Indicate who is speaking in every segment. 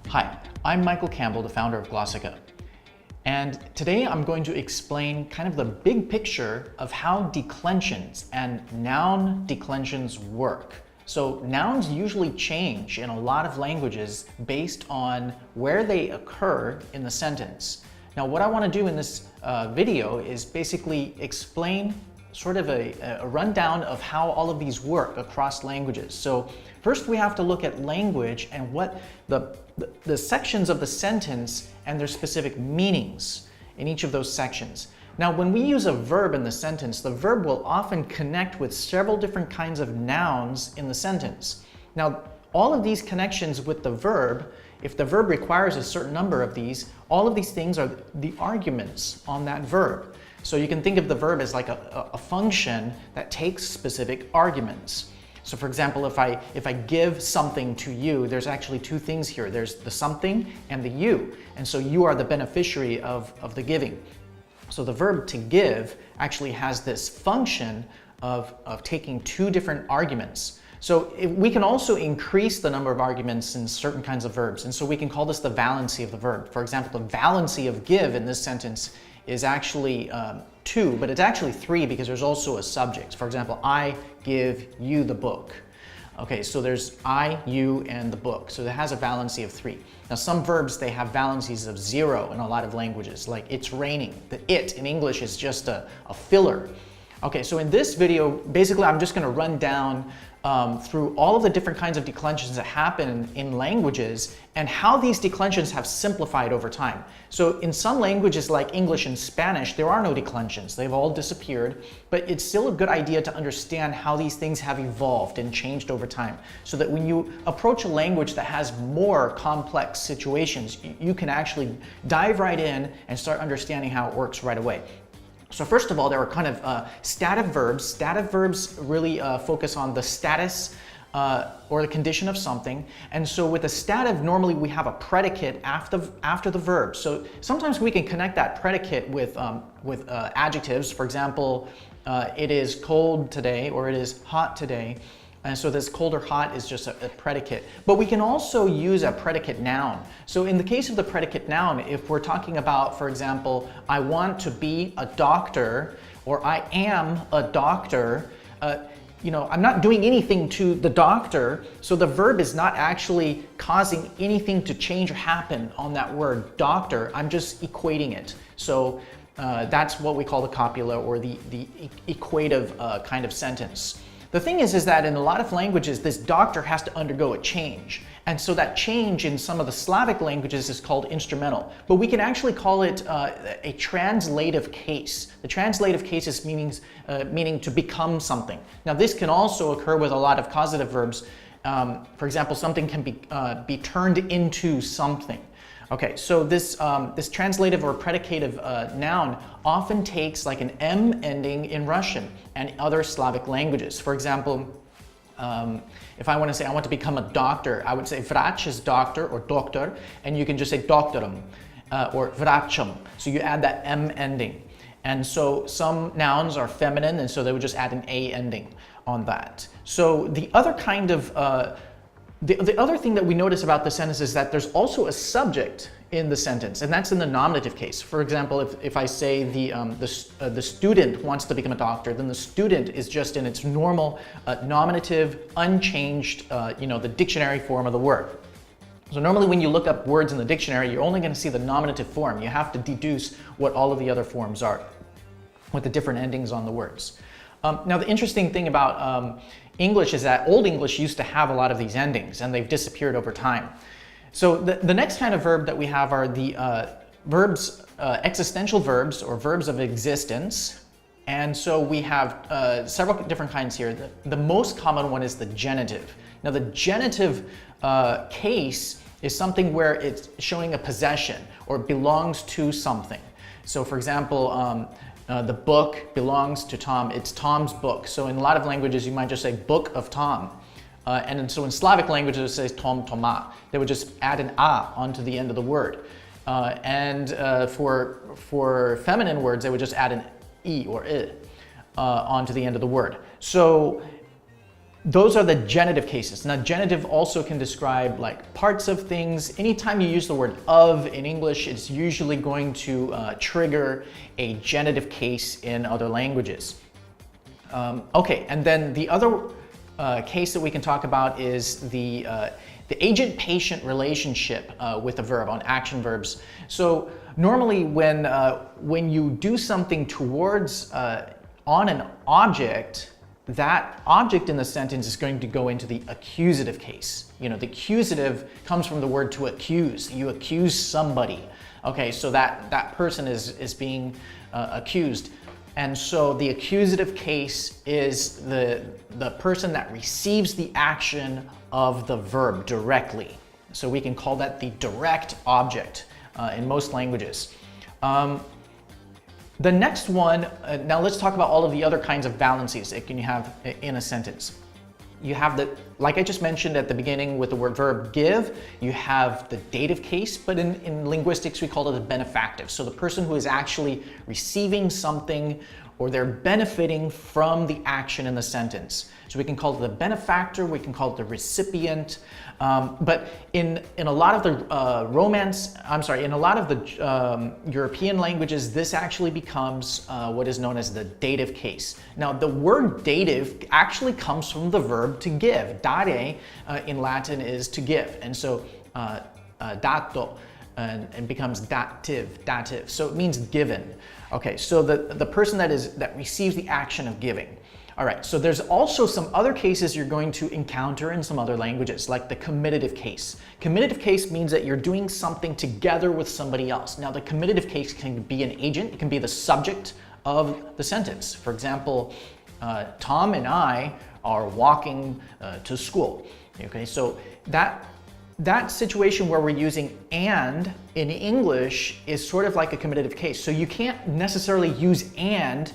Speaker 1: Hi, I'm Michael Campbell, the founder of Glossika. And today I'm going to explain kind of the big picture of how declensions and noun declensions work. So nouns usually change in a lot of languages based on where they occur in the sentence. Now what I want to do in this video is basically explain sort of a rundown of how all of these work across languages. So first we have to look at language and what the sections of the sentence and their specific meanings in each of those sections. Now when we use a verb in the sentence, the verb will often connect with several different kinds of nouns in the sentence. Now all of these connections with the verb, if the verb requires a certain number of these, all of these things are the arguments on that verb. So you can think of the verb as like a function that takes specific arguments. So for example, if I give something to you, there's actually two things here. There's the something and the you. And so you are the beneficiary of the giving. So the verb to give actually has this function of taking two different arguments. So we can also increase the number of arguments in certain kinds of verbs. And so we can call this the valency of the verb. For example, the valency of give in this sentence is actually 2, but it's actually 3 because there's also a subject. For example, I give you the book. Okay, so there's I, you, and the book. So it has a valency of 3. Now some verbs, they have valencies of 0 in a lot of languages, like it's raining. The it in English is just a filler. Okay, so in this video, basically I'm just going to run down through all of the different kinds of declensions that happen in languages and how these declensions have simplified over time. So in some languages like English and Spanish, there are no declensions. They've all disappeared, but it's still a good idea to understand how these things have evolved and changed over time so that when you approach a language that has more complex situations, you can actually dive right in and start understanding how it works right away. So first of all, there are kind of stative verbs. Stative verbs really focus on the status or the condition of something. And so with a stative, normally we have a predicate after the verb. So sometimes we can connect that predicate with adjectives. For example, it is cold today or it is hot today. And so this cold or hot is just a predicate. But we can also use a predicate noun. So in the case of the predicate noun, if we're talking about, for example, I want to be a doctor or I am a doctor, I'm not doing anything to the doctor, so the verb is not actually causing anything to change or happen on that word doctor. I'm just equating it. So that's what we call the copula or the equative kind of sentence. The thing is that in a lot of languages, this doctor has to undergo a change. And so that change in some of the Slavic languages is called instrumental. But we can actually call it a translative case. The translative case is meaning to become something. Now this can also occur with a lot of causative verbs. For example, something can be turned into something. Okay, so this translative or predicative noun often takes like an M ending in Russian and other Slavic languages. For example, if I want to say I want to become a doctor, I would say vrach is doctor or doktor, and you can just say doktorum or vrachum. So you add that M ending. And so some nouns are feminine, and so they would just add an A ending on that. So the other kind of the other thing that we notice about the sentence is that there's also a subject in the sentence, and that's in the nominative case. For example, if I say the student wants to become a doctor, then the student is just in its normal nominative, unchanged, the dictionary form of the word. So normally when you look up words in the dictionary, you're only going to see the nominative form. You have to deduce what all of the other forms are with the different endings on the words. Now the interesting thing about English is that Old English used to have a lot of these endings and they've disappeared over time. So the next kind of verb that we have are the verbs, existential verbs or verbs of existence. And so we have several different kinds here. The most common one is the genitive. Now the genitive case is something where it's showing a possession or belongs to something. So for example, the book belongs to Tom. It's Tom's book. So in a lot of languages, you might just say book of Tom. And so in Slavic languages, it says Tom Toma. They would just add an A onto the end of the word. For feminine words, they would just add an I or I onto the end of the word. So Those are the genitive cases. Now, genitive also can describe like parts of things. Anytime you use the word of in English, it's usually going to trigger a genitive case in other languages. Okay, and then the other case that we can talk about is the agent-patient relationship with a verb on action verbs. So normally when you do something towards on an object, that object in the sentence is going to go into the accusative case. You know, the accusative comes from the word to accuse. You accuse somebody. Okay, so that person is being accused. And so the accusative case is the person that receives the action of the verb directly. So we can call that the direct object in most languages. The next one, now let's talk about all of the other kinds of valencies that you have in a sentence. You have the, like I just mentioned at the beginning with the word verb give, you have the dative case, but in linguistics we call it a benefactive. So the person who is actually receiving something or they're benefiting from the action in the sentence. So we can call it the benefactor, we can call it the recipient, but in a lot of the in a lot of the European languages, this actually becomes what is known as the dative case. Now, the word dative actually comes from the verb to give. Dare in Latin is to give, and so dato and becomes dative. So it means given. Okay, so the person that receives the action of giving. All right, so there's also some other cases you're going to encounter in some other languages, like the comitative case. Comitative case means that you're doing something together with somebody else. Now, the comitative case can be an agent, it can be the subject of the sentence. For example, Tom and I are walking to school. Okay, so that situation where we're using and in English is sort of like a comitative case. So you can't necessarily use and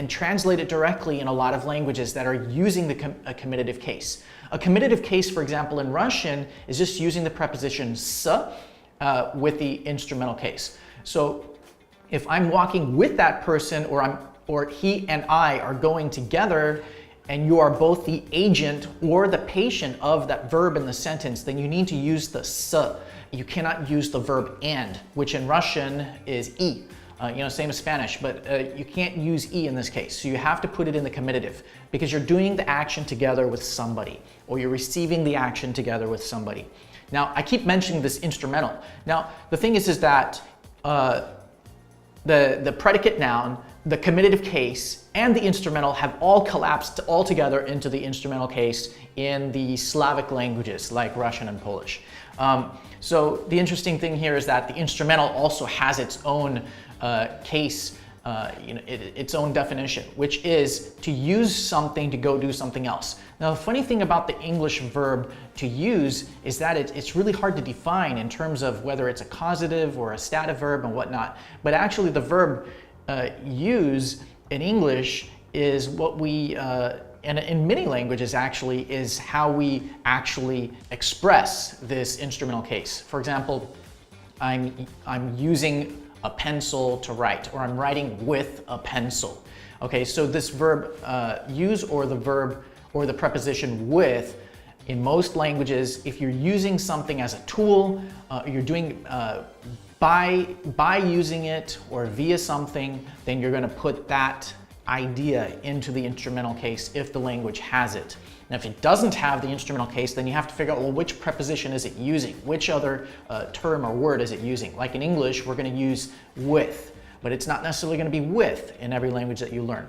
Speaker 1: translate it directly in a lot of languages that are using a comitative case. A comitative case, for example, in Russian is just using the preposition s with the instrumental case. So if I'm walking with that person or he and I are going together and you are both the agent or the patient of that verb in the sentence, then you need to use the s. You cannot use the verb and, which in Russian is y. Same as Spanish, but you can't use e in this case. So you have to put it in the comitative because you're doing the action together with somebody or you're receiving the action together with somebody. Now, I keep mentioning this instrumental. Now, the thing is that the predicate noun, the comitative case, and the instrumental have all collapsed all together into the instrumental case in the Slavic languages like Russian and Polish. So the interesting thing here is that the instrumental also has its own case, its own definition, which is to use something to go do something else. Now, the funny thing about the English verb to use is that it's really hard to define in terms of whether it's a causative or a stative verb and whatnot. But actually, the verb use in English is what we, and in many languages actually, is how we actually express this instrumental case. For example, I'm using a pencil to write, or I'm writing with a pencil. Okay, so this verb use or the verb or the preposition with, in most languages, if you're using something as a tool, you're doing by using it or via something, then you're going to put that idea into the instrumental case if the language has it. Now, if it doesn't have the instrumental case, then you have to figure out, well, which preposition is it using? Which other term or word is it using? Like in English, we're going to use with, but it's not necessarily going to be with in every language that you learn.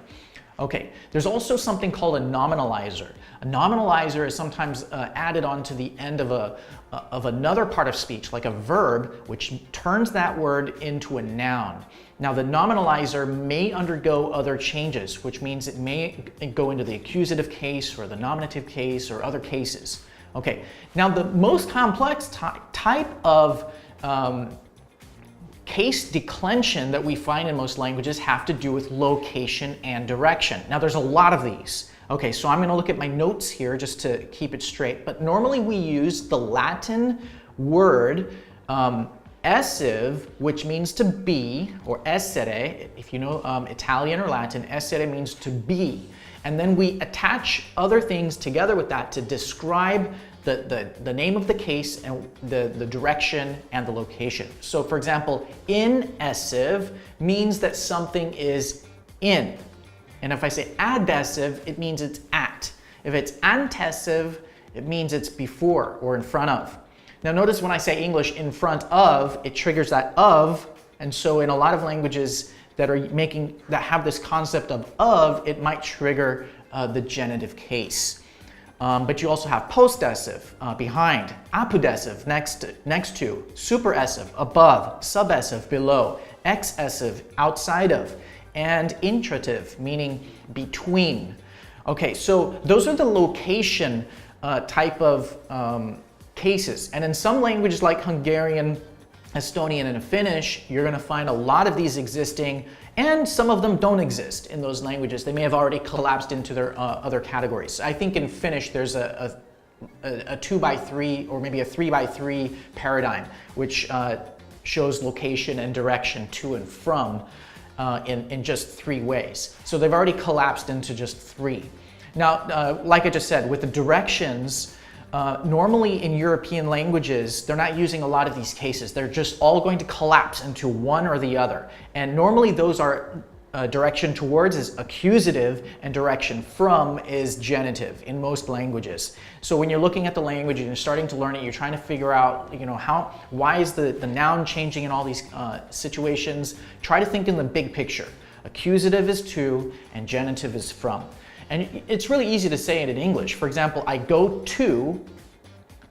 Speaker 1: Okay, there's also something called a nominalizer. A nominalizer is sometimes added onto the end of another part of speech, like a verb, which turns that word into a noun. Now, the nominalizer may undergo other changes, which means it may go into the accusative case or the nominative case or other cases. Okay, now the most complex type of case declension that we find in most languages have to do with location and direction. Now, there's a lot of these. Okay, so I'm going to look at my notes here just to keep it straight, but normally we use the Latin word essive, which means to be, or essere, if you know Italian or Latin, essere means to be. and then we attach other things together with that to describe the name of the case and the direction and the location. So for example, inessive means that something is in. And if I say adessive, it means it's at. If it's antessive, it means it's before or in front of. Now notice when I say English in front of, it triggers that of, and so in a lot of languages that have this concept of, it might trigger the genitive case. But you also have possessive, behind, apudessive, next to, superessive, above, subessive, below, excessive, outside of, and intrative, meaning between. Okay, so those are the location type of cases. And in some languages like Hungarian, Estonian, and Finnish, you're going to find a lot of these existing, and some of them don't exist in those languages. They may have already collapsed into their other categories. I think in Finnish there's a 2x3 or maybe a 3x3 paradigm, which shows location and direction to and from in just 3 ways. So they've already collapsed into just 3. Now, like I just said, with the directions, normally in European languages, they're not using a lot of these cases. They're just all going to collapse into one or the other. And normally those are direction towards is accusative and direction from is genitive in most languages. So when you're looking at the language and you're starting to learn it, you're trying to figure out, why is the noun changing in all these situations? Try to think in the big picture. Accusative is to and genitive is from. And it's really easy to say it in English. For example, I go to,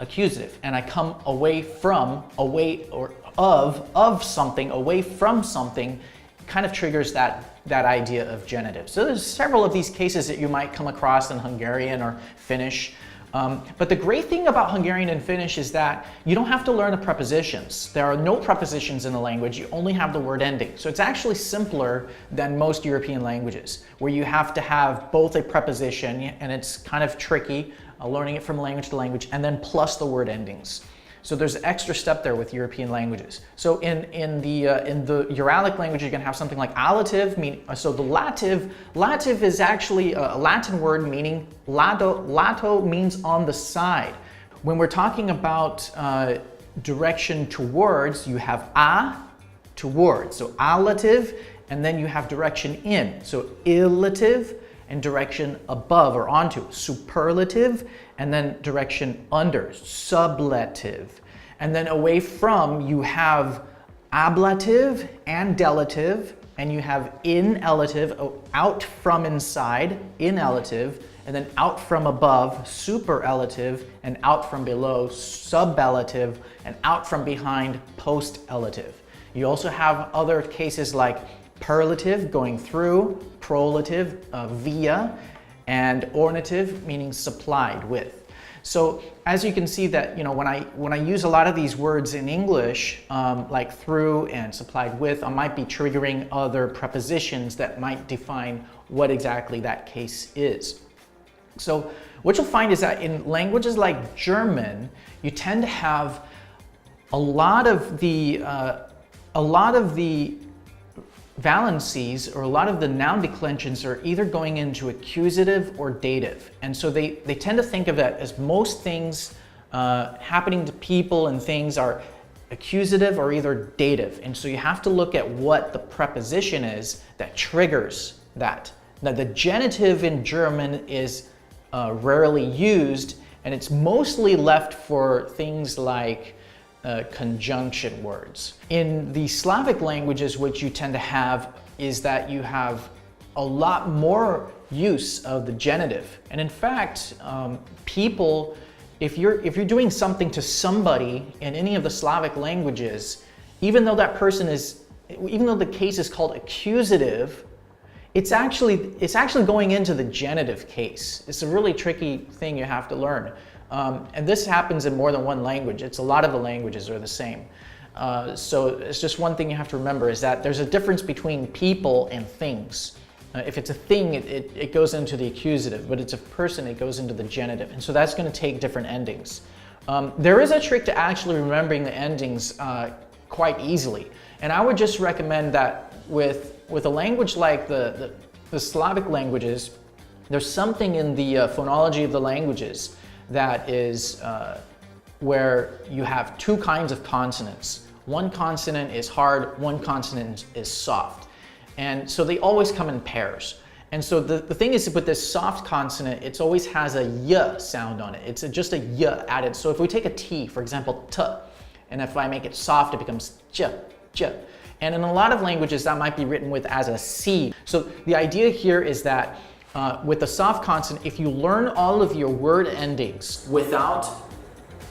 Speaker 1: accusative, and I come away from, away or of something, away from something, kind of triggers that idea of genitive. So there's several of these cases that you might come across in Hungarian or Finnish. But the great thing about Hungarian and Finnish is that you don't have to learn the prepositions. There are no prepositions in the language, you only have the word ending. So it's actually simpler than most European languages, where you have to have both a preposition, and it's kind of tricky, learning it from language to language, and then plus the word endings. So there's an extra step there with European languages. So in the Uralic language, you can have something like allative. So the lative is actually a Latin word meaning lato means on the side. When we're talking about direction towards, you have a, towards. So allative, and then you have direction in. So illative and direction above or onto. Superlative, and then direction under, sublative. And then away from, you have ablative and delative, and you have inelative, out from inside, inelative, and then out from above, superelative, and out from below, suballative, and out from behind, postelative. You also have other cases like perlative, going through, prolative, via, and ornative, meaning supplied with. So as you can see that, when I use a lot of these words in English, like through and supplied with, I might be triggering other prepositions that might define what exactly that case is. So what you'll find is that in languages like German, you tend to have a lot of the valencies, or a lot of the noun declensions, are either going into accusative or dative. And so they tend to think of it as most things happening to people and things are accusative or either dative. And so you have to look at what the preposition is that triggers that. Now the genitive in German is rarely used, and it's mostly left for things like conjunction words. In the Slavic languages, what you tend to have is that you have a lot more use of the genitive. And in fact, people, if you're doing something to somebody in any of the Slavic languages, even though the case is called accusative, it's actually going into the genitive case. It's a really tricky thing you have to learn. And this happens in more than one language. A lot of the languages are the same. So it's just one thing you have to remember, is that there's a difference between people and things. If it's a thing, it goes into the accusative, but it's a person, it goes into the genitive. And so that's going to take different endings. There is a trick to actually remembering the endings quite easily. And I would just recommend that with a language like the Slavic languages, There's something in the phonology of the languages that is where you have two kinds of consonants. One consonant is hard, one consonant is soft. And so they always come in pairs. And so the thing is, with this soft consonant, it always has a y sound on it. It's just a y added. So if we take a T, for example, t, and if I make it soft, it becomes j, j. And in a lot of languages, that might be written with as a C. So the idea here is that with the soft consonant, if you learn all of your word endings without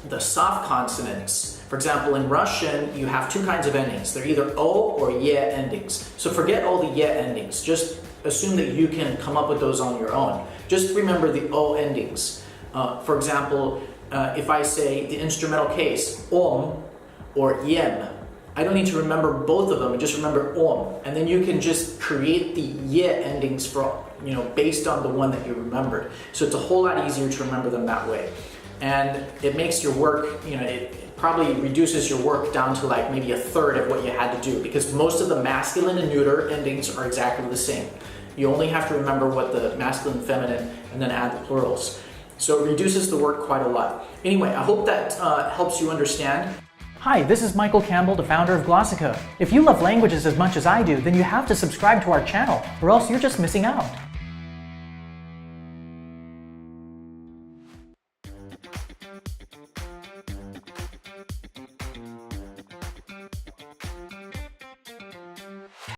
Speaker 1: the soft consonants, for example, in Russian, you have two kinds of endings. They're either O or ye endings. So forget all the ye endings. Just assume that you can come up with those on your own. Just remember the O endings. For example, if I say the instrumental case, om or yem, I don't need to remember both of them, just remember om. And then you can just create the ye endings for, based on the one that you remembered. So it's a whole lot easier to remember them that way. And it makes your work, it probably reduces your work down to like maybe a third of what you had to do, because most of the masculine and neuter endings are exactly the same. You only have to remember what the masculine and feminine and then add the plurals. So it reduces the work quite a lot. Anyway, I hope that helps you understand. Hi, this is Michael Campbell, the founder of Glossika. If you love languages as much as I do, then you have to subscribe to our channel, or else you're just missing out.